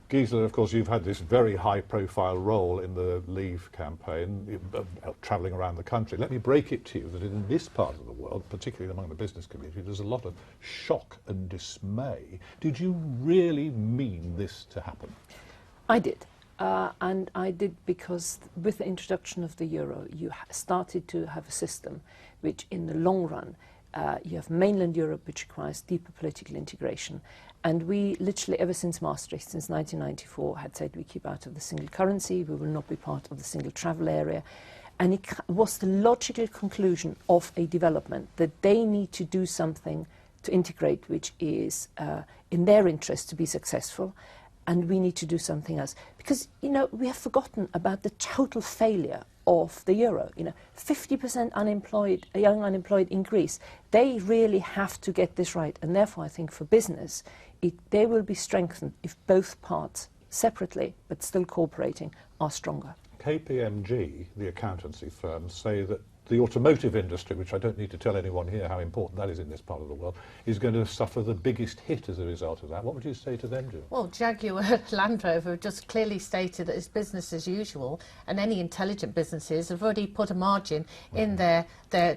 Gisela, of course, you've had this very high-profile role in the Leave campaign, travelling around the country. Let me break it to you that in this part of the world, particularly among the business community, there's a lot of shock and dismay. Did you really mean this to happen? I did. And I did because with the introduction of the euro, you started to have a system which, in the long run, you have mainland Europe, which requires deeper political integration. And we literally, ever since Maastricht, since 1994, had said we keep out of the single currency, we will not be part of the single travel area. And it was the logical conclusion of a development that they need to do something to integrate, which is in their interest to be successful. And we need to do something else. Because, you know, we have forgotten about the total failure of the euro. You know, 50% unemployed, young unemployed in Greece. They really have to get this right. And therefore, I think for business, they will be strengthened if both parts, separately but still cooperating, are stronger. KPMG, the accountancy firm, say that the automotive industry, which I don't need to tell anyone here how important that is in this part of the world, is going to suffer the biggest hit as a result of that. What would you say to them, Jill? Well, Jaguar Land Rover have just clearly stated that it's business as usual, and any intelligent businesses have already put a margin in their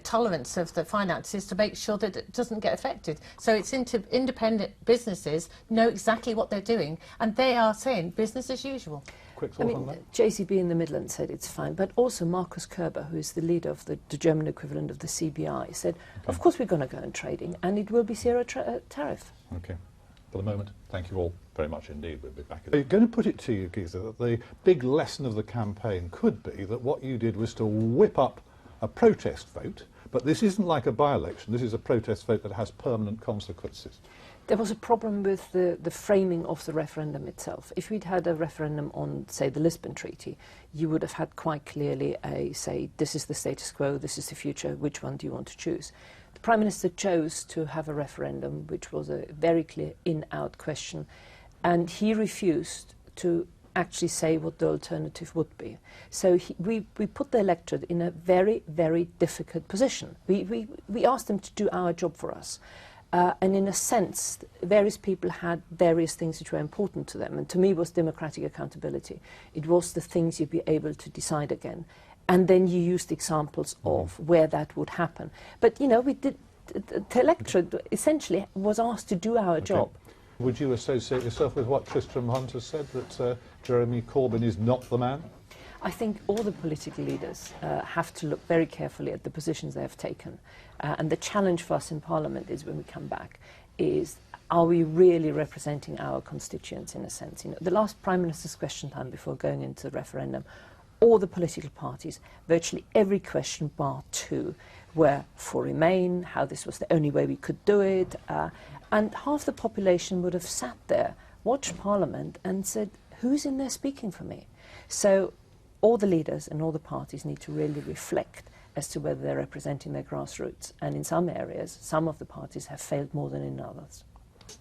tolerance of the finances to make sure that it doesn't get affected. So it's independent businesses know exactly what they're doing, and they are saying business as usual. Quick thought on that? JCB in the Midlands said it's fine, but also Markus Kerber, who is the leader of the German equivalent of the CBI, said, of course we're going to go in trading, and it will be zero tariff. Okay. For the moment, thank you all very much indeed. We'll be back. I'm going to put it to you, Gisela, that the big lesson of the campaign could be that what you did was to whip up a protest vote, but this isn't like a by-election. This is a protest vote that has permanent consequences. There was a problem with the framing of the referendum itself. If we'd had a referendum on, say, the Lisbon Treaty, you would have had quite clearly say, this is the status quo, this is the future, which one do you want to choose? The Prime Minister chose to have a referendum, which was a very clear in-out question, and he refused to actually say what the alternative would be. So we put the electorate in a very, very difficult position. We asked them to do our job for us. And in a sense, various people had various things which were important to them. And to me, it was democratic accountability. It was the things you'd be able to decide again. And then you used examples of where that would happen. But, you know, the electorate essentially was asked to do our job. Would you associate yourself with what Tristram Hunt has said, that Jeremy Corbyn is not the man? I think all the political leaders have to look very carefully at the positions they have taken. And the challenge for us in Parliament is, when we come back, is, are we really representing our constituents in a sense? You know, the last Prime Minister's question time before going into the referendum, all the political parties, virtually every question bar two, were for Remain, how this was the only way we could do it. And half the population would have sat there, watched Parliament and said, who's in there speaking for me? So all the leaders and all the parties need to really reflect as to whether they're representing their grassroots. And in some areas, some of the parties have failed more than in others.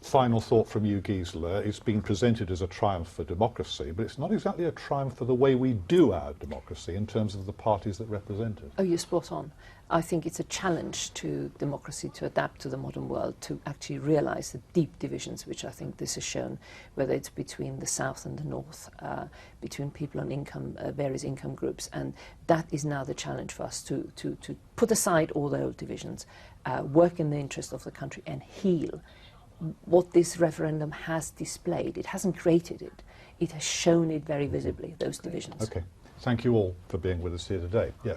Final thought from you, Gisela. It's been presented as a triumph for democracy, but it's not exactly a triumph for the way we do our democracy in terms of the parties that represent it. Oh, you're spot on. I think it's a challenge to democracy to adapt to the modern world, to actually realise the deep divisions which I think this has shown, whether it's between the South and the North, between people on income, various income groups, and that is now the challenge for us to put aside all the old divisions, work in the interest of the country and heal what this referendum has displayed. It hasn't created it, it has shown it very visibly, those divisions. Okay, thank you all for being with us here today. Yes.